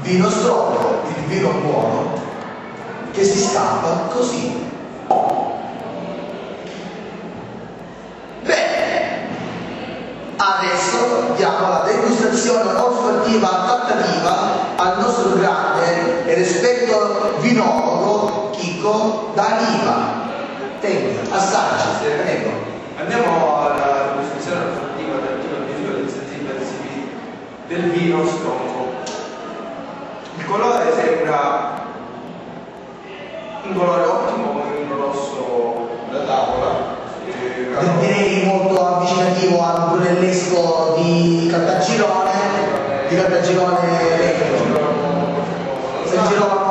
vino strong, il vino buono, che si scampa così. Bene, adesso diamo la degustazione olfattiva trattativa al nostro grande ed esperto vinologo Chicco da Riva. Tenga, assaggia, prego. Andiamo alla degustazione olfattiva trattativa del vino stronco. Il colore sembra un colore ottimo come vino rosso da tavola. Direi molto avvicinativo al brunellesco di Caltagirone, San Girolamo